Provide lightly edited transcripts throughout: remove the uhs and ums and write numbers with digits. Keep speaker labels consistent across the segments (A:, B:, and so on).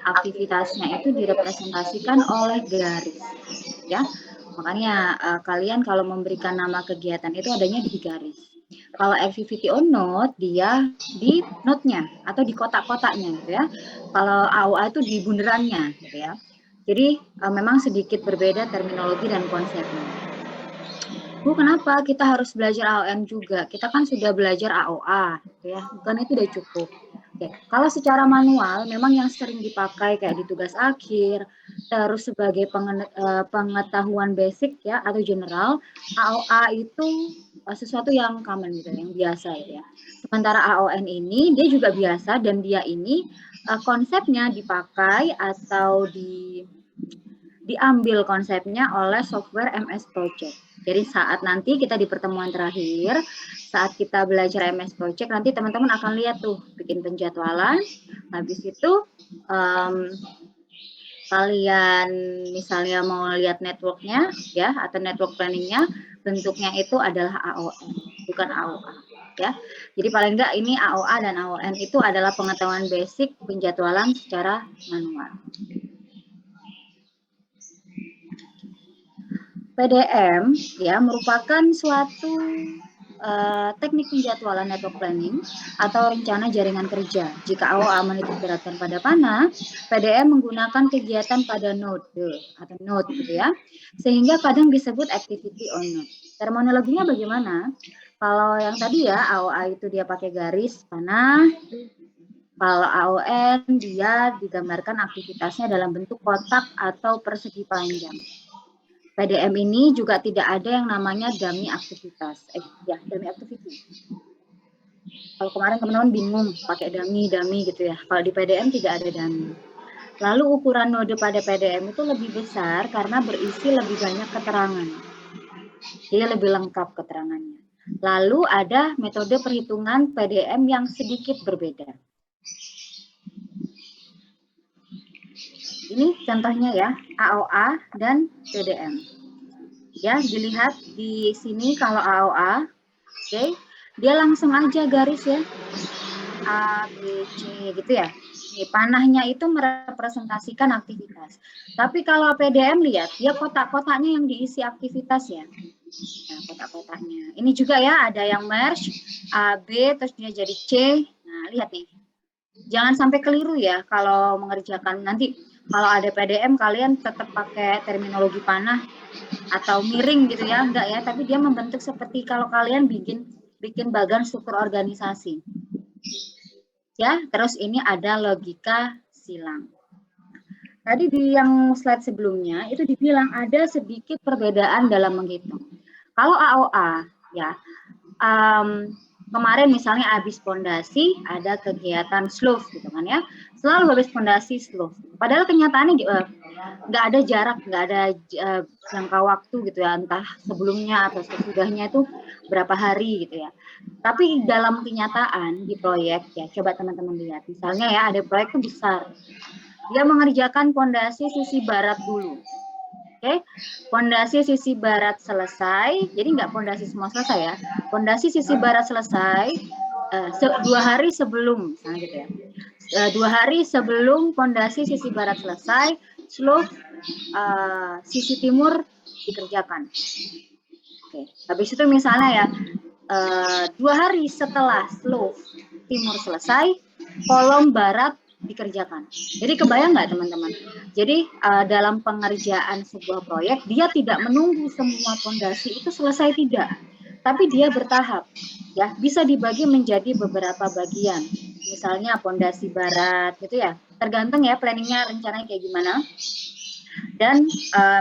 A: aktivitasnya itu direpresentasikan oleh garis, ya. Makanya kalian kalau memberikan nama kegiatan itu adanya di garis. Kalau activity on note, dia di note-nya atau di kotak-kotaknya gitu ya. Kalau AOA itu di bunderannya gitu ya. Jadi memang sedikit berbeda terminologi dan konsepnya. Bu, kenapa kita harus belajar AON juga? Kita kan sudah belajar AOA, gitu ya. Bukan itu udah cukup. Oke. Kalau secara manual, memang yang sering dipakai kayak di tugas akhir, terus sebagai pengetahuan basic ya atau general, AOA itu sesuatu yang common gitu, yang biasa gitu ya. Sementara AON ini dia juga biasa dan dia ini konsepnya dipakai atau diambil konsepnya oleh software MS Project. Jadi saat nanti kita di pertemuan terakhir, saat kita belajar MS Project, nanti teman-teman akan lihat tuh, bikin penjadwalan, habis itu kalian misalnya mau lihat networknya, ya, atau network planningnya, bentuknya itu adalah AON, bukan AOA. Ya, jadi paling enggak ini AOA dan AON itu adalah pengetahuan basic penjadwalan secara manual. PDM ya merupakan suatu teknik penjadwalan network planning atau rencana jaringan kerja. Jika AOA menitik beratkan pada panah, PDM menggunakan kegiatan pada node atau node gitu ya, sehingga kadang disebut activity on node. Terminologinya bagaimana? Kalau yang tadi ya AOA itu dia pakai garis panah. Kalau AON dia digambarkan aktivitasnya dalam bentuk kotak atau persegi panjang. PDM ini juga tidak ada yang namanya dummy aktivitas. Ya, dummy activity. Kalau kemarin teman-teman bingung pakai dummy gitu ya. Kalau di PDM tidak ada dummy. Lalu ukuran node pada PDM itu lebih besar karena berisi lebih banyak keterangan. Jadi lebih lengkap keterangannya. Lalu ada metode perhitungan PDM yang sedikit berbeda. Ini contohnya ya, AOA dan PDM. Ya, dilihat di sini kalau AOA, oke, dia langsung aja garis ya, A, B, C gitu ya. Ini panahnya itu merepresentasikan aktivitas. Tapi kalau PDM lihat, dia kotak-kotaknya yang diisi aktivitas ya. Nah, kotak-kotaknya. Ini juga ya, ada yang merge, A, B, terus dia jadi C. Nah, lihat nih. Jangan sampai keliru ya kalau mengerjakan nanti. Kalau ada PDM, kalian tetap pakai terminologi panah atau miring gitu ya, enggak ya, tapi dia membentuk seperti kalau kalian bikin bagan struktur organisasi. Ya, terus ini ada logika silang. Tadi di yang slide sebelumnya itu dibilang ada sedikit perbedaan dalam menghitung. Kalau AOA ya, kemarin misalnya habis pondasi ada kegiatan slope gitu kan ya, selalu habis pondasi slope. Padahal kenyataannya nggak ada jarak, nggak ada jangka waktu gitu ya, entah sebelumnya atau sesudahnya itu berapa hari gitu ya. Tapi dalam kenyataan di proyek ya, coba teman-teman lihat, misalnya ya ada proyek itu besar, dia mengerjakan pondasi sisi barat dulu. Oke, pondasi sisi barat selesai, jadi nggak pondasi semua selesai ya. Pondasi sisi barat selesai 2 hari sebelum, misalnya gitu ya. 2 hari sebelum pondasi sisi barat selesai, slope sisi timur dikerjakan. Oke, habis itu misalnya ya 2 hari setelah slope timur selesai, kolom barat dikerjakan. Jadi kebayang nggak teman-teman? Jadi dalam pengerjaan sebuah proyek, dia tidak menunggu semua pondasi itu selesai tidak, tapi dia bertahap. Ya, bisa dibagi menjadi beberapa bagian. Misalnya pondasi barat gitu ya. Tergantung ya planningnya rencananya kayak gimana. Dan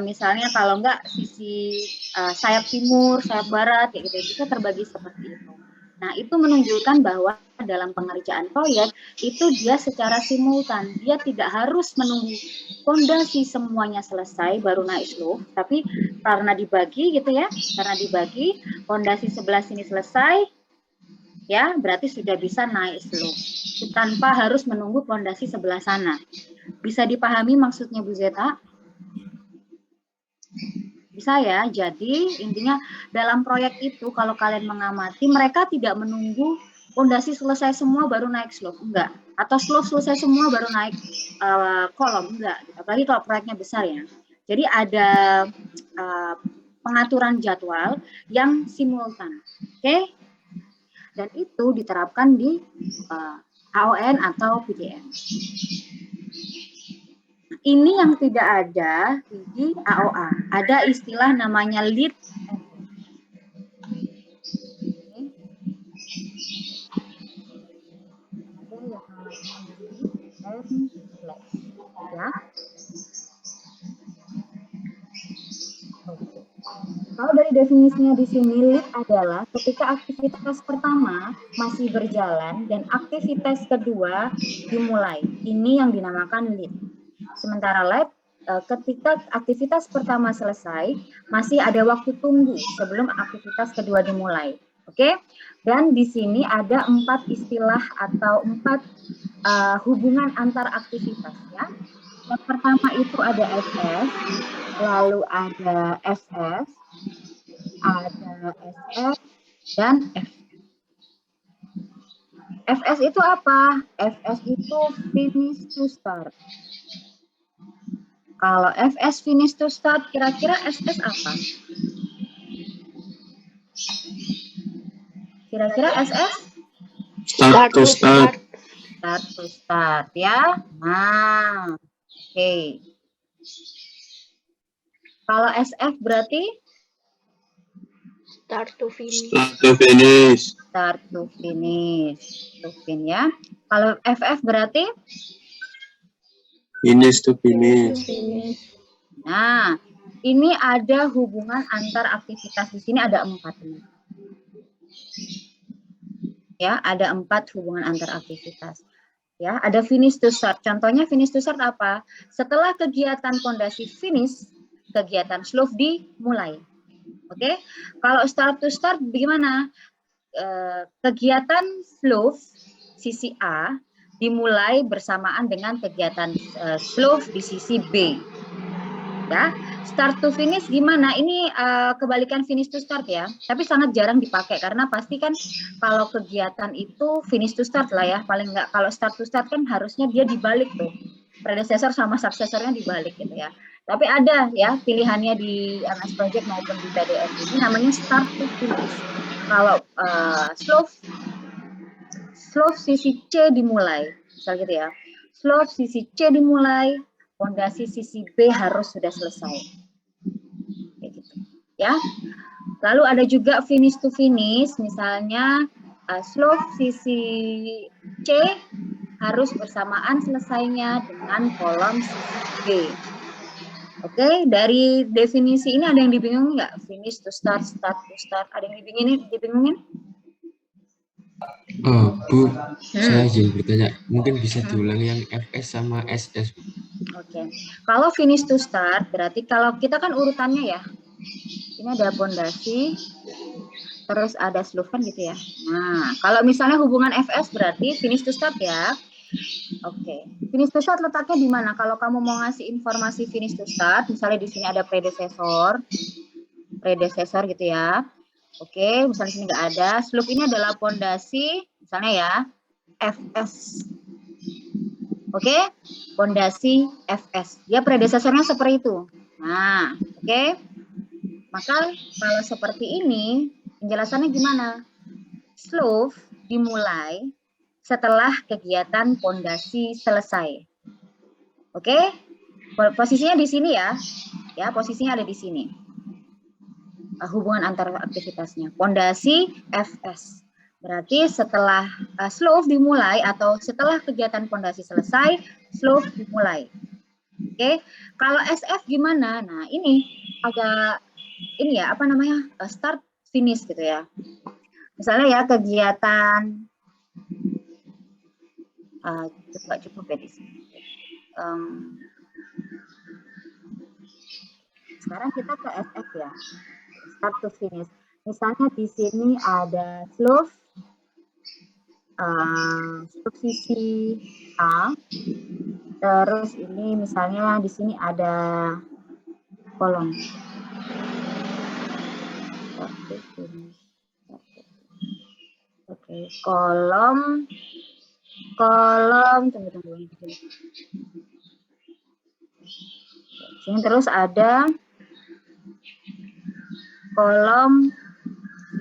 A: misalnya kalau enggak sisi sayap timur, sayap barat kayak gitu bisa terbagi seperti itu. Nah, itu menunjukkan bahwa dalam pengerjaan proyek itu dia secara simultan, dia tidak harus menunggu fondasi semuanya selesai baru naik slope, tapi karena dibagi gitu ya, karena dibagi fondasi sebelah sini selesai, ya berarti sudah bisa naik slope tanpa harus menunggu fondasi sebelah sana. Bisa dipahami maksudnya Bu Zeta? Bisa ya, jadi intinya dalam proyek itu kalau kalian mengamati mereka tidak menunggu fondasi selesai semua baru naik slope, enggak. atau slope selesai semua baru naik kolom, enggak. Apalagi kalau proyeknya besar ya. Jadi ada pengaturan jadwal yang simultan, oke? Dan itu diterapkan di AON atau PDM. Ini yang tidak ada di AOA. Ada istilah namanya lead ya. Kalau dari definisinya di sini, lead adalah ketika aktivitas pertama masih berjalan dan aktivitas kedua dimulai. Ini yang dinamakan lead. Sementara lag, ketika aktivitas pertama selesai, masih ada waktu tunggu sebelum aktivitas kedua dimulai. Oke? Dan di sini ada 4 istilah atau 4 hubungan antar aktivitas ya. Yang pertama itu ada FS, lalu ada SS, ada SF, dan FS. FS itu apa? FS itu finish to start. Kalau FS finish to start, kira-kira SS apa? Kira-kira SS?
B: Start to start.
A: Start to start ya. Nah, oke. Kalau SF berarti?
B: Start to finish.
C: Start to finish.
A: Start to finish. To fin ya. Kalau FF berarti?
C: Finish to finish.
A: Nah, ini ada hubungan antar aktivitas. Di sini ada 4. Ya, ada 4 hubungan antar aktivitas. Ya, ada finish to start. Contohnya finish to start apa? Setelah kegiatan pondasi finish, kegiatan slope dimulai. Oke, kalau start to start bagaimana? Kegiatan slope sisi A dimulai bersamaan dengan kegiatan slope di sisi B. Ya, start to finish gimana? Ini kebalikan finish to start ya, tapi sangat jarang dipakai karena pasti kan kalau kegiatan itu finish to start lah ya, paling enggak. Kalau start to start kan harusnya dia dibalik tuh, predecessor sama suksesornya dibalik gitu ya. Tapi ada ya pilihannya di MS Project maupun di PDF ini namanya start to finish. Kalau slope sisi C dimulai, misal gitu ya. Slope sisi C dimulai, fondasi sisi B harus sudah selesai. Kayak gitu. Ya. Lalu ada juga finish to finish, misalnya slope sisi C harus bersamaan selesainya dengan kolom sisi B. Oke, dari definisi ini ada yang dibingungin nggak? Finish to start, start to start. Ada yang dibingungin?
D: Oh, Bu, saya ingin bertanya, mungkin bisa diulang yang FS sama SS?
A: Oke, kalau finish to start berarti kalau kita kan urutannya ya, ini ada pondasi, terus ada slope kan gitu ya. Nah, kalau misalnya hubungan FS berarti finish to start ya. Oke, finish to start letaknya di mana? Kalau kamu mau ngasih informasi finish to start, misalnya di sini ada predecessor gitu ya. Oke, misalnya sini nggak ada. Slope ini adalah pondasi, misalnya ya, FS. Oke, pondasi FS. Dia predecessornya seperti itu. Nah, oke. Maka kalau seperti ini, penjelasannya gimana? Slope dimulai setelah kegiatan pondasi selesai. Oke, posisinya di sini ya. Ya, posisinya ada di sini. Hubungan antar aktivitasnya. Pondasi FS. Berarti setelah slope dimulai atau setelah kegiatan pondasi selesai, slope dimulai. Oke, kalau SF gimana? Nah, ini agak ini ya, apa namanya? Start finish gitu ya. Misalnya ya kegiatan cukup ya di sini. Sekarang kita ke SF ya. Start to finish. Misalnya di sini ada slope sisi A, terus ini misalnya di sini ada kolom. Oke, kolom kolom, tunggu. Sini terus ada kolom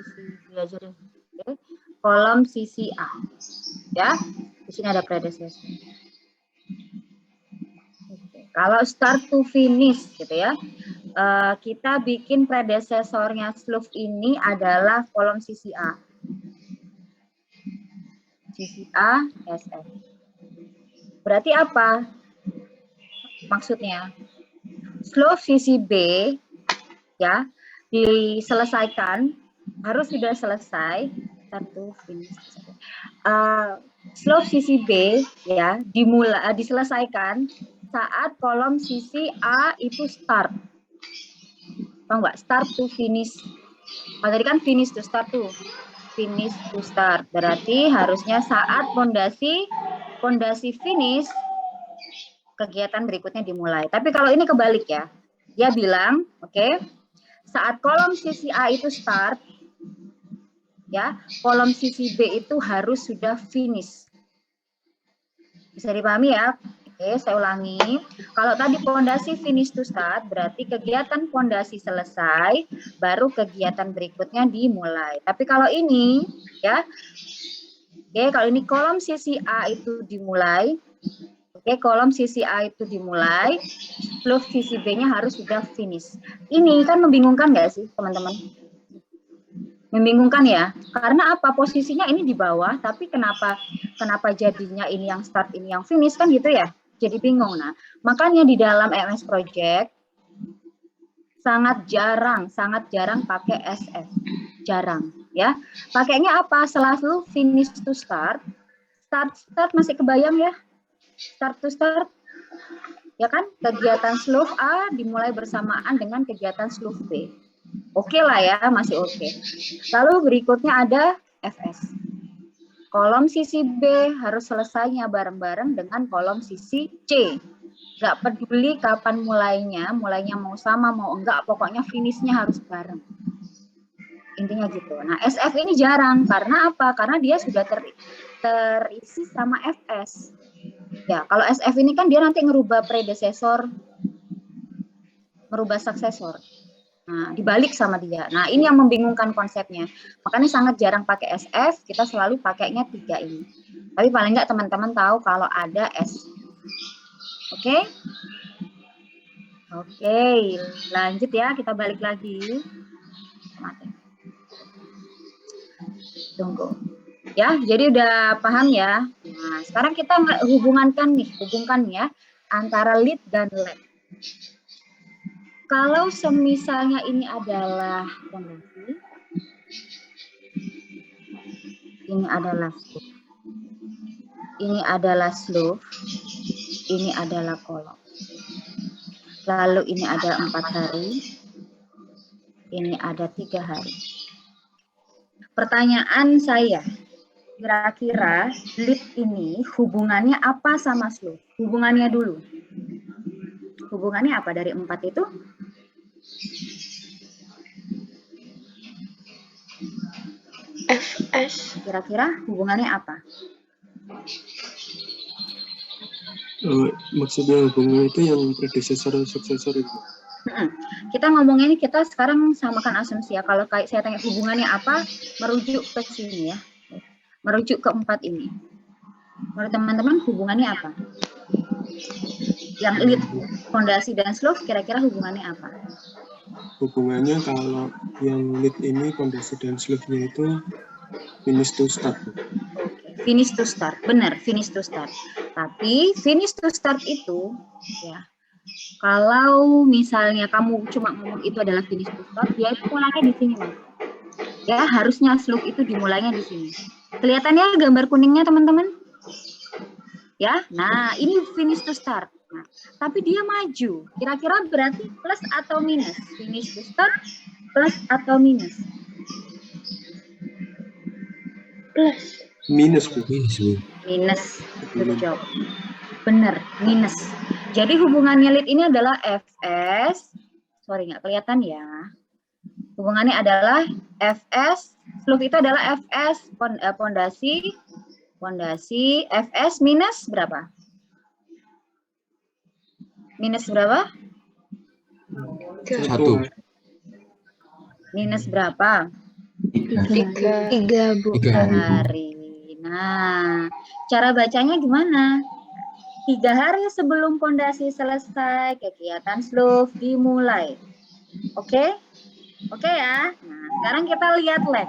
A: sisi B aja deh. Oke. Kolom sisi A. Ya, di sini ada predecessor. Oke. Kalau start to finish gitu ya. Kita bikin predecesornya slope ini adalah kolom sisi A. Sisi A, SF. Berarti apa? Maksudnya, slope sisi B ya diselesaikan, harus sudah selesai. Satu finish. Slope sisi B ya diselesaikan saat kolom sisi A itu start. Tahu nggak? Start to finish. Kalau tadi kan finish to start tuh. Finish to start. Berarti harusnya saat pondasi finish, kegiatan berikutnya dimulai. Tapi kalau ini kebalik ya. Dia bilang, oke, saat kolom sisi A itu start, ya, kolom sisi B itu harus sudah finish. Bisa dipahami ya? Oke, saya ulangi. Kalau tadi pondasi finish to start, berarti kegiatan pondasi selesai, baru kegiatan berikutnya dimulai. Tapi kalau ini, ya, oke, kalau ini kolom sisi A itu dimulai, oke, kolom sisi A itu dimulai, slope sisi B-nya harus sudah finish. Ini kan membingungkan nggak sih, teman-teman? Membingungkan ya, karena apa? Posisinya ini di bawah, tapi kenapa jadinya ini yang start, ini yang finish, kan gitu ya? Jadi bingung. Nah, makanya di dalam MS Project sangat jarang pakai SF. Jarang, ya. Pakainya apa? Selalu finish to start. Start masih kebayang ya? Start to start. Ya kan? Kegiatan slope A dimulai bersamaan dengan kegiatan slope B. Oke lah ya, masih oke. Lalu berikutnya ada FS. Kolom sisi B harus selesainya bareng-bareng dengan kolom sisi C. Nggak peduli kapan mulainya mau sama, mau enggak, pokoknya finishnya harus bareng. Intinya gitu. Nah, SF ini jarang, karena apa? Karena dia sudah terisi sama FS. Ya, kalau SF ini kan dia nanti ngerubah predecessor, merubah successor. Nah, dibalik sama dia. Nah, ini yang membingungkan konsepnya. Makanya sangat jarang pakai SF, kita selalu pakainya 3 ini. Tapi paling nggak teman-teman tahu kalau ada S. Oke? Oke, lanjut ya, kita balik lagi. Tunggu. Ya, jadi udah paham ya. Nah, sekarang kita hubungkan ya, antara lead dan lag. Kalau semisalnya ini adalah pondasi, ini adalah slope, ini adalah slope, ini adalah kolom. Lalu ini ada 4 hari, ini ada 3 hari. Pertanyaan saya, kira-kira lead ini hubungannya apa sama slope? Hubungannya dulu. Hubungannya apa dari 4 itu?
B: FS.
A: Kira-kira hubungannya apa?
C: Maksudnya hubungan itu yang predecessor dan successor itu.
A: Kita ngomongnya ini, kita sekarang samakan asumsi ya. Kalau kayak saya tanya hubungannya apa, merujuk ke sini ya. Merujuk ke 4 ini. Menurut teman-teman hubungannya apa? Yang lead, fondasi dan slope kira-kira hubungannya apa?
C: Hubungannya kalau yang lead ini fondasi dan slope-nya itu finish to start.
A: Oke, finish to start. Benar, finish to start. Tapi finish to start itu ya, kalau misalnya kamu cuma ngomong itu adalah finish to start, dia itu mulainya di sini, Mas. Ya, harusnya slope itu dimulainya di sini. Kelihatannya gambar kuningnya, teman-teman? Ya, nah ini finish to start. Nah, tapi dia maju. Kira-kira berarti plus atau minus? Finish to start plus atau minus?
B: Plus.
C: Minus, Bu.
A: Minus. Betul jawab. Benar, minus. Jadi hubungannya lead ini adalah FS. Sorry, nggak kelihatan ya. Hubungannya adalah FS. Slope itu adalah FS pondasi Pondasi Fs minus berapa? Minus berapa?
D: 1.
A: Minus berapa?
B: 3, Bu.
D: 3 hari.
A: Hari. Nah, cara bacanya gimana? 3 hari sebelum pondasi selesai, kegiatan slope dimulai. Oke? Oke ya. Nah, sekarang kita lihat leg.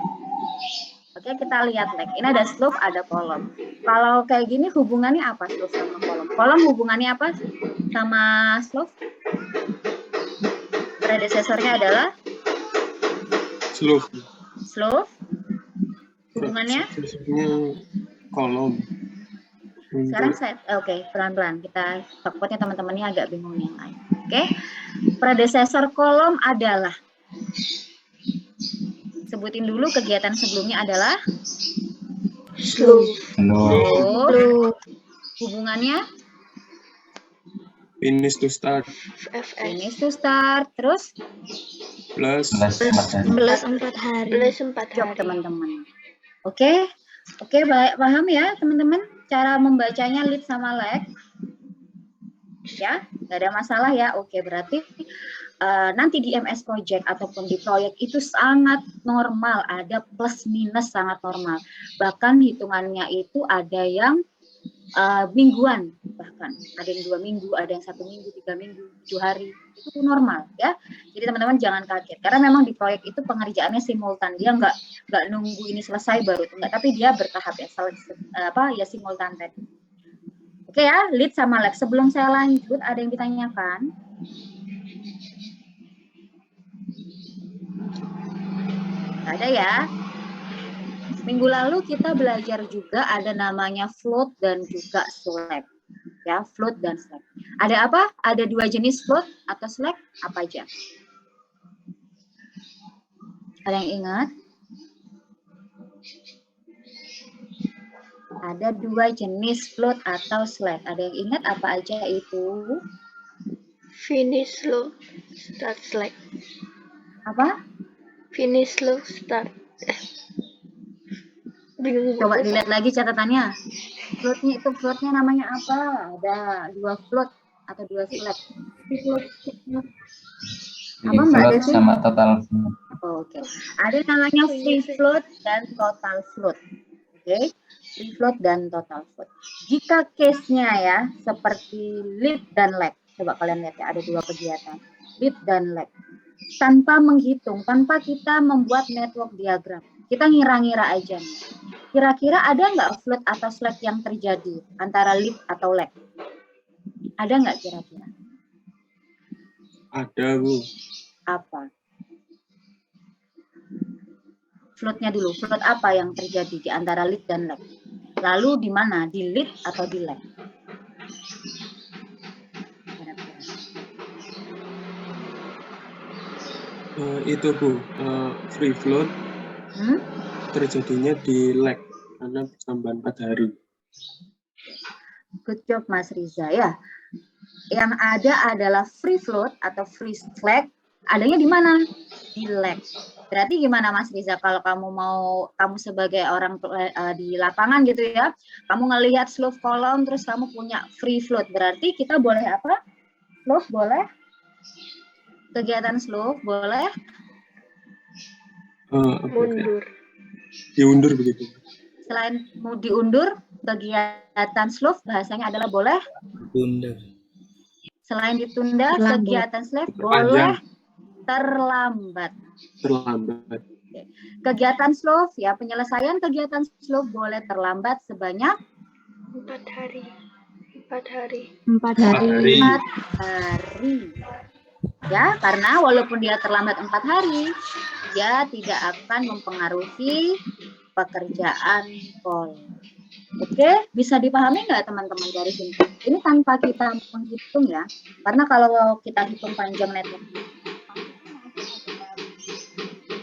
A: Oke, kita lihat leg. Ini ada slope, ada kolom. Kalau kayak gini hubungannya apa slope sama kolom? Kolom hubungannya apa sama slope? Predecesornya adalah
C: Slope.
A: slope. Hubungannya?
C: Predecesornya kolom.
A: Sekarang saya, oke, pelan-pelan. Kita takutnya teman-temannya agak bingung yang lain. Oke, predesesor kolom adalah, sebutin dulu kegiatan sebelumnya adalah
B: Slope.
A: slope. Hubungannya
C: finish to start
B: FS.
A: finish to start, terus
C: plus
B: Plus 4 hari.
A: job teman-teman. Oke, baik, paham ya teman-teman cara membacanya lead sama lag? Ya, nggak ada masalah ya. Oke, berarti nanti di MS Project ataupun di proyek itu sangat normal, ada plus minus sangat normal. Bahkan hitungannya itu ada yang mingguan, bahkan ada yang 2 minggu, ada yang 1 minggu, 3 minggu, 7 hari, itu normal ya. Jadi teman-teman jangan kaget, karena memang di proyek itu pengerjaannya simultan, dia nggak nunggu ini selesai baru enggak, tapi dia bertahap ya, simultan tadi. Oke ya, lead sama lag. Sebelum saya lanjut, ada yang ditanyakan? Ada ya. Minggu lalu kita belajar juga ada namanya float dan juga slack. Ya, float dan slack. Ada apa? Ada 2 jenis float atau slack, apa aja? Ada yang ingat? Ada 2 jenis float atau slack. Ada yang ingat apa aja itu?
B: Finish slow, start slack.
A: Apa?
B: Finish slow, start. Bingung.
A: Coba dilihat lagi catatannya. Floatnya namanya apa? Ada 2 float atau 2 slack. Apa Mbak
E: float
A: Devi?
E: sama total float.
A: Oke. Ada namanya free float dan total float. Oke. Free float dan total float. Jika case-nya ya seperti lead dan lag. Coba kalian lihat ya, ada 2 kegiatan. Lead dan lag. Tanpa menghitung, tanpa kita membuat network diagram. Kita ngira-ngira aja nih. Kira-kira ada nggak float atau slack yang terjadi antara lead atau lag? Ada nggak kira-kira?
C: ada, Bu.
A: Apa? Floatnya dulu. Float apa yang terjadi di antara lead dan lag? Lalu di mana? Di lead atau di lag?
C: Itu, Bu. Free float terjadinya di lag karena pertambahan 4 hari.
A: Good job Mas Riza ya. Yang ada adalah free float atau free slack. Adanya di mana? Di lag. Berarti gimana Mas Riza kalau kamu sebagai orang di lapangan gitu ya, kamu ngelihat slope kolom terus kamu punya free float, berarti kita boleh apa? Slope boleh? Kegiatan slope boleh?
B: Mundur.
C: Diundur begitu.
A: Selain mau diundur, kegiatan slope bahasanya adalah boleh?
E: Bunda.
A: Selain ditunda,
B: Terlambat.
A: kegiatan slope
C: Terpanjang.
A: boleh terlambat.
C: Terlambat.
A: Kegiatan slope ya, penyelesaian kegiatan slope boleh terlambat sebanyak
B: 4 hari. 4 hari.
A: 4 hari. Ya, karena walaupun dia terlambat 4 hari, dia tidak akan mempengaruhi pekerjaan kolom. Oke, bisa dipahami nggak teman-teman dari sini? Ini tanpa kita menghitung ya, karena kalau kita hitung panjang network,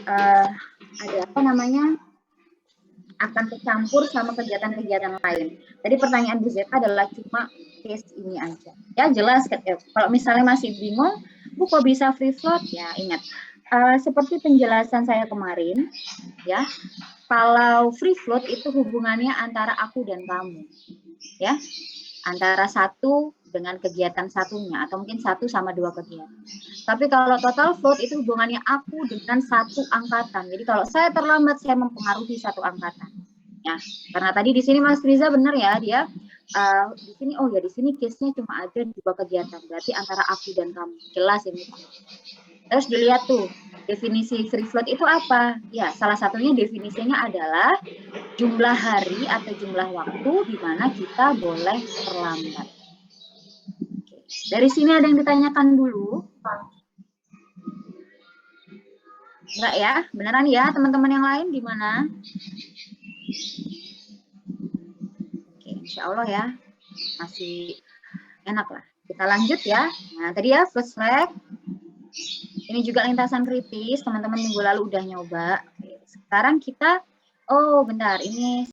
A: ada apa namanya, akan tercampur sama kegiatan-kegiatan lain. Tadi pertanyaan Bu Zeta adalah cuma case ini aja. Ya jelas, kalau misalnya masih bingung, Bu kok bisa free float? Ya ingat, seperti penjelasan saya kemarin, ya Kalau free float itu hubungannya antara aku dan kamu, ya, antara satu dengan kegiatan satunya, atau mungkin satu sama dua kegiatan. Tapi kalau total float itu hubungannya aku dengan satu angkatan. Jadi kalau saya terlambat, saya mempengaruhi satu angkatan. Ya, karena tadi di sini Mas Riza benar ya, dia di sini, oh ya di sini case-nya cuma ada dua kegiatan, berarti antara aku dan kamu, jelas ini. Terus dilihat tuh, definisi free float itu apa? Ya, salah satunya definisinya adalah jumlah hari atau jumlah waktu di mana kita boleh terlambat. Oke. Dari sini ada yang ditanyakan dulu? Enggak ya? Beneran ya teman-teman yang lain gimana? Oke, insya Allah ya. Masih enak lah. Kita lanjut ya. Nah, tadi ya first flag. Ini juga lintasan kritis, teman-teman minggu lalu udah nyoba. Oke, sekarang kita, oh bentar, ini